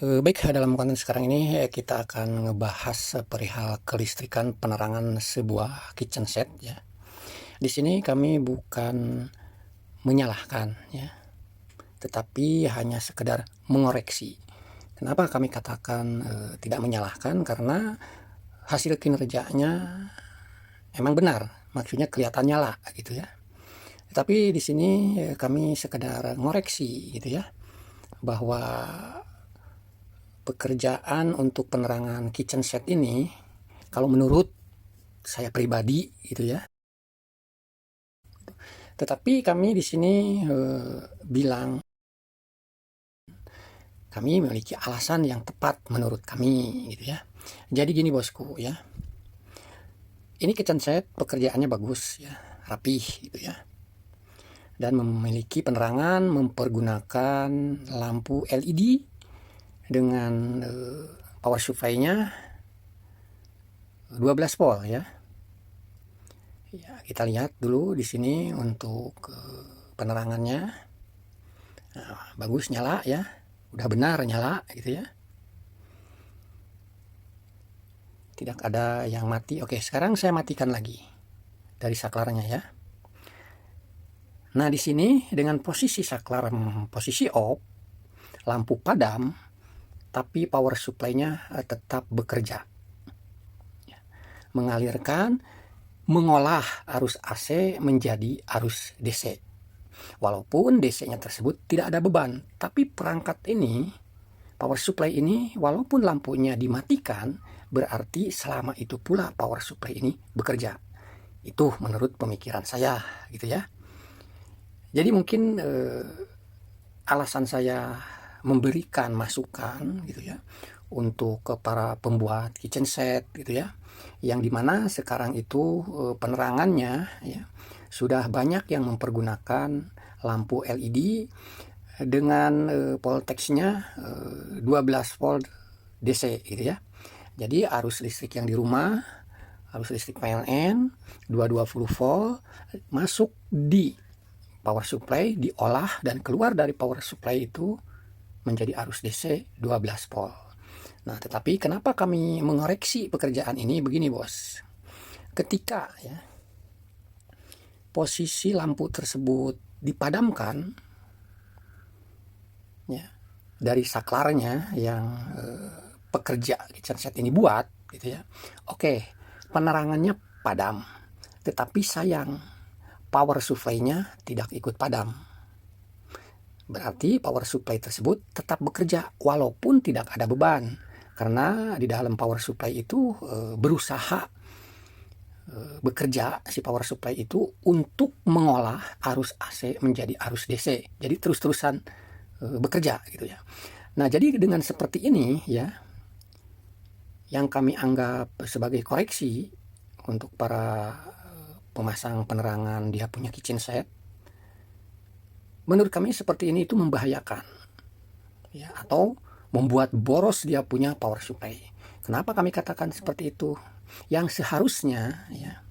Baik, dalam konten sekarang ini kita akan ngebahas perihal kelistrikan penerangan sebuah kitchen set ya. Di sini kami bukan menyalahkan ya, tetapi hanya sekedar mengoreksi. Kenapa kami katakan tidak menyalahkan? Karena hasil kinerjanya emang benar, maksudnya kelihatan nyala gitu ya. Tapi di sini kami sekedar ngoreksi gitu ya, bahwa pekerjaan untuk penerangan kitchen set ini, kalau menurut saya pribadi gitu ya. Tetapi kami di sini bilang kami memiliki alasan yang tepat menurut kami gitu ya. Jadi gini bosku ya. Ini kitchen set pekerjaannya bagus ya, rapih gitu ya. Dan memiliki penerangan mempergunakan lampu LED dengan power supply-nya 12 volt ya. Ya, kita lihat dulu di sini untuk penerangannya. Nah, bagus nyala ya. Udah benar nyala gitu ya. Tidak ada yang mati. Oke, sekarang saya matikan lagi dari saklarnya ya. Nah, di sini dengan posisi saklar posisi off, lampu padam, tapi power supply-nya tetap bekerja. Mengalirkan, mengolah arus AC menjadi arus DC. Walaupun DC-nya tersebut tidak ada beban, tapi perangkat ini, power supply ini, walaupun lampunya dimatikan, berarti selama itu pula power supply ini bekerja. Itu menurut pemikiran saya, gitu ya. Jadi mungkin alasan saya memberikan masukan, gitu ya, untuk ke para pembuat kitchen set, gitu ya, yang dimana sekarang itu penerangannya, ya, sudah banyak yang mempergunakan lampu LED dengan voltage-nya 12 volt DC gitu ya. Jadi arus listrik yang di rumah, arus listrik PLN 220 volt masuk di power supply, diolah dan keluar dari power supply itu menjadi arus DC 12 volt. Nah, tetapi kenapa kami mengoreksi pekerjaan ini begini, Bos? Ketika ya posisi lampu tersebut dipadamkan ya dari saklarnya yang pekerja kitchen set ini buat gitu ya. Oke, penerangannya padam. Tetapi sayang power supply-nya tidak ikut padam. Berarti power supply tersebut tetap bekerja walaupun tidak ada beban. Karena di dalam power supply itu berusaha bekerja si power supply itu untuk mengolah arus AC menjadi arus DC. Jadi terus-terusan bekerja gitu ya. Nah, jadi dengan seperti ini ya, yang kami anggap sebagai koreksi untuk para pemasang penerangan dia punya kitchen set, menurut kami seperti ini itu membahayakan ya, atau membuat boros dia punya power supply. Kenapa kami katakan seperti itu? Yang seharusnya ya,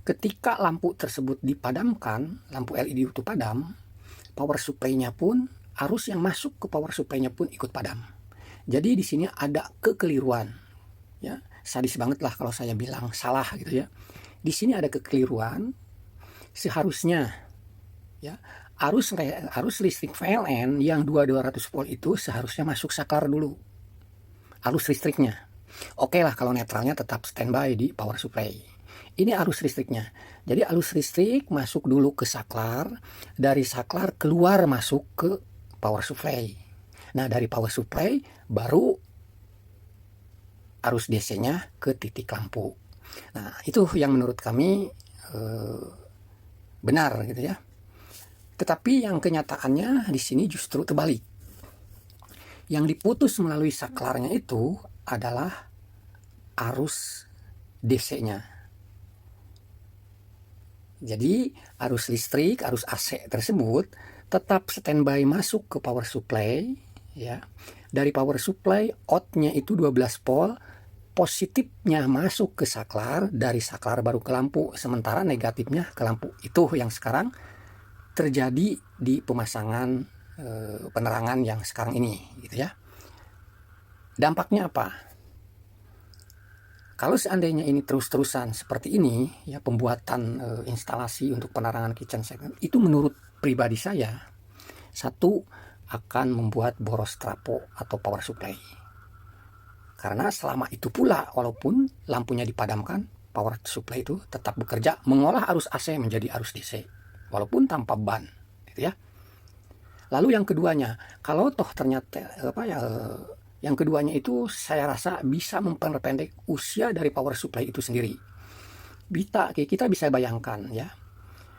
ketika lampu tersebut dipadamkan, lampu LED itu padam, power supply-nya pun, arus yang masuk ke power supply-nya pun ikut padam. Jadi di sini ada kekeliruan ya, sadis banget lah kalau saya bilang salah gitu ya. Di sini ada kekeliruan. Seharusnya ya arus listrik PLN yang 2200 volt itu seharusnya masuk saklar dulu arus listriknya. Oke lah kalau netralnya tetap standby di power supply. Ini arus listriknya. Jadi arus listrik masuk dulu ke saklar, dari saklar keluar masuk ke power supply. Nah, dari power supply baru arus DC-nya ke titik lampu. Nah, itu yang menurut kami benar gitu ya. Tetapi yang kenyataannya di sini justru terbalik. Yang diputus melalui saklarnya itu adalah arus DC-nya. Jadi arus listrik, arus AC tersebut tetap standby masuk ke power supply ya. Dari power supply out-nya itu 12 volt, positifnya masuk ke saklar, dari saklar baru ke lampu, sementara negatifnya ke lampu. Itu yang sekarang terjadi di pemasangan penerangan yang sekarang ini gitu ya. Dampaknya apa? Kalau seandainya ini terus-terusan seperti ini, ya pembuatan instalasi untuk penerangan kitchen set itu menurut pribadi saya, satu, akan membuat boros trafo atau power supply. Karena selama itu pula, walaupun lampunya dipadamkan, power supply itu tetap bekerja mengolah arus AC menjadi arus DC, walaupun tanpa ban, gitu ya. Lalu yang keduanya, kalau toh ternyata yang keduanya itu saya rasa bisa memperpendek usia dari power supply itu sendiri. Kita bisa bayangkan ya,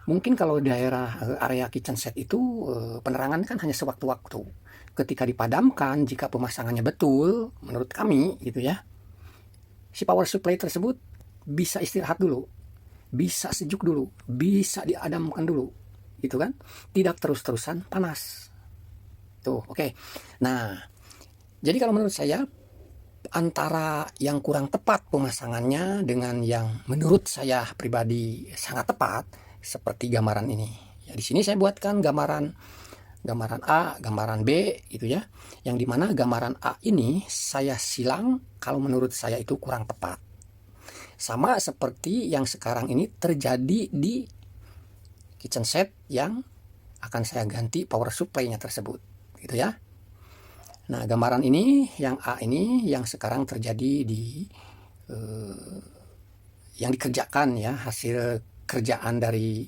mungkin kalau daerah area kitchen set itu penerangan kan hanya sewaktu-waktu. Ketika dipadamkan, jika pemasangannya betul, menurut kami gitu ya, si power supply tersebut bisa istirahat dulu, bisa sejuk dulu, bisa diadamkan dulu, gitu kan? Tidak terus-terusan panas. Tuh, oke. Nah, jadi kalau menurut saya, antara yang kurang tepat pemasangannya dengan yang menurut saya pribadi sangat tepat, seperti gambaran ini. Ya, di sini saya buatkan gambaran A, gambaran B, gitu ya. Yang dimana gambaran A ini saya silang kalau menurut saya itu kurang tepat. Sama seperti yang sekarang ini terjadi di kitchen set yang akan saya ganti power supply-nya tersebut, gitu ya. Nah, gambaran ini, yang A ini, yang sekarang terjadi di yang dikerjakan ya, hasil kerjaan dari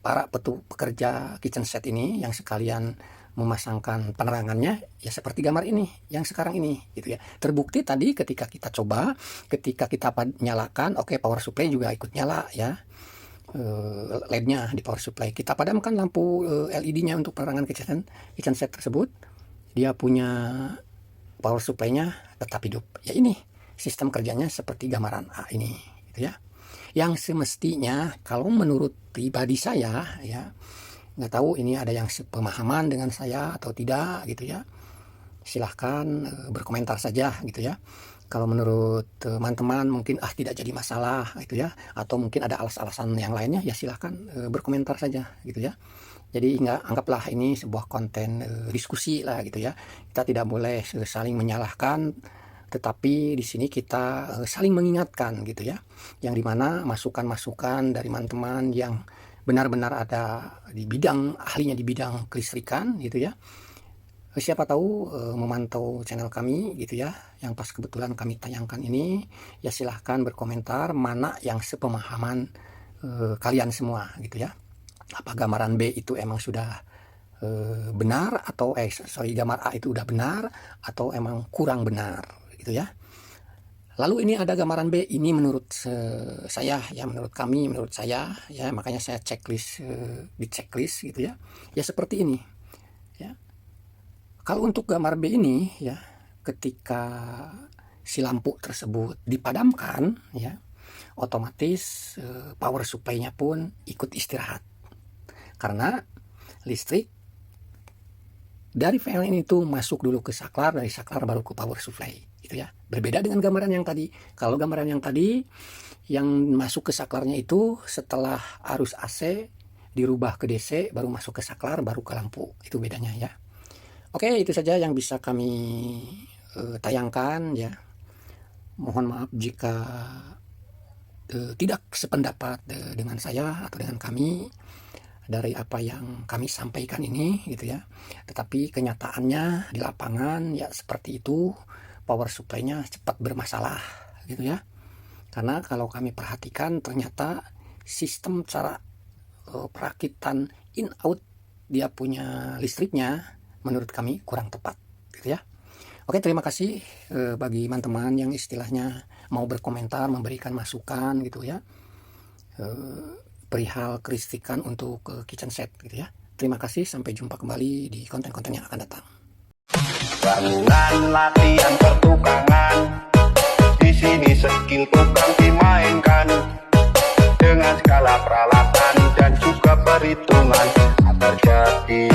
para pekerja kitchen set ini yang sekalian memasangkan penerangannya, ya seperti gambar ini, yang sekarang ini, gitu ya. Terbukti tadi ketika kita coba, ketika kita nyalakan, oke, power supply juga ikut nyala ya. LED-nya di power supply. Kita padamkan lampu LED-nya untuk penerangan kitchen set tersebut. Dia punya power supply-nya tetap hidup. Ya ini sistem kerjanya seperti gambaran A ini, gitu ya. Yang semestinya kalau menurut pribadi saya ya, nggak tahu ini ada yang sepemahaman dengan saya atau tidak, gitu ya. Silahkan berkomentar saja, gitu ya. Kalau menurut teman-teman mungkin tidak jadi masalah, gitu ya. Atau mungkin ada alasan-alasan yang lainnya, ya silahkan berkomentar saja, gitu ya. Jadi anggaplah ini sebuah konten diskusi lah, gitu ya. Kita tidak boleh saling menyalahkan, tetapi di sini kita saling mengingatkan, gitu ya. Yang dimana masukan-masukan dari teman-teman yang benar-benar ada di bidang, ahlinya di bidang kelistrikan, gitu ya. Siapa tahu memantau channel kami, gitu ya, yang pas kebetulan kami tayangkan ini, ya silahkan berkomentar mana yang sepemahaman kalian semua, gitu ya. Apa gambaran B itu emang sudah benar, atau gambar A itu udah benar, atau emang kurang benar, gitu ya. Lalu ini ada gambaran B, ini menurut saya ya, menurut kami, menurut saya ya, makanya saya checklist di checklist, gitu ya. Ya seperti ini ya. Kalau untuk gambar B ini ya, ketika si lampu tersebut dipadamkan ya, otomatis power supply-nya pun ikut istirahat. Karena listrik dari PLN itu masuk dulu ke saklar, dari saklar baru ke power supply, gitu ya. Berbeda dengan gambaran yang tadi. Kalau gambaran yang tadi, yang masuk ke saklarnya itu setelah arus AC dirubah ke DC, baru masuk ke saklar, baru ke lampu. Itu bedanya ya. Oke, itu saja yang bisa kami tayangkan ya. Mohon maaf jika tidak sependapat dengan saya atau dengan kami dari apa yang kami sampaikan ini, gitu ya. Tetapi kenyataannya di lapangan ya seperti itu, power supply-nya cepat bermasalah, gitu ya. Karena kalau kami perhatikan ternyata sistem cara perakitan in out dia punya listriknya menurut kami kurang tepat, gitu ya. Oke, terima kasih bagi teman-teman yang istilahnya mau berkomentar, memberikan masukan, gitu ya. Perihal kelistrikan untuk kitchen set, gitu ya. Terima kasih, sampai jumpa kembali di konten-konten yang akan datang. Dengan latihan pertukangan, di sini skill tukang dimainkan dengan skala peralatan dan juga perhitungan agar jadi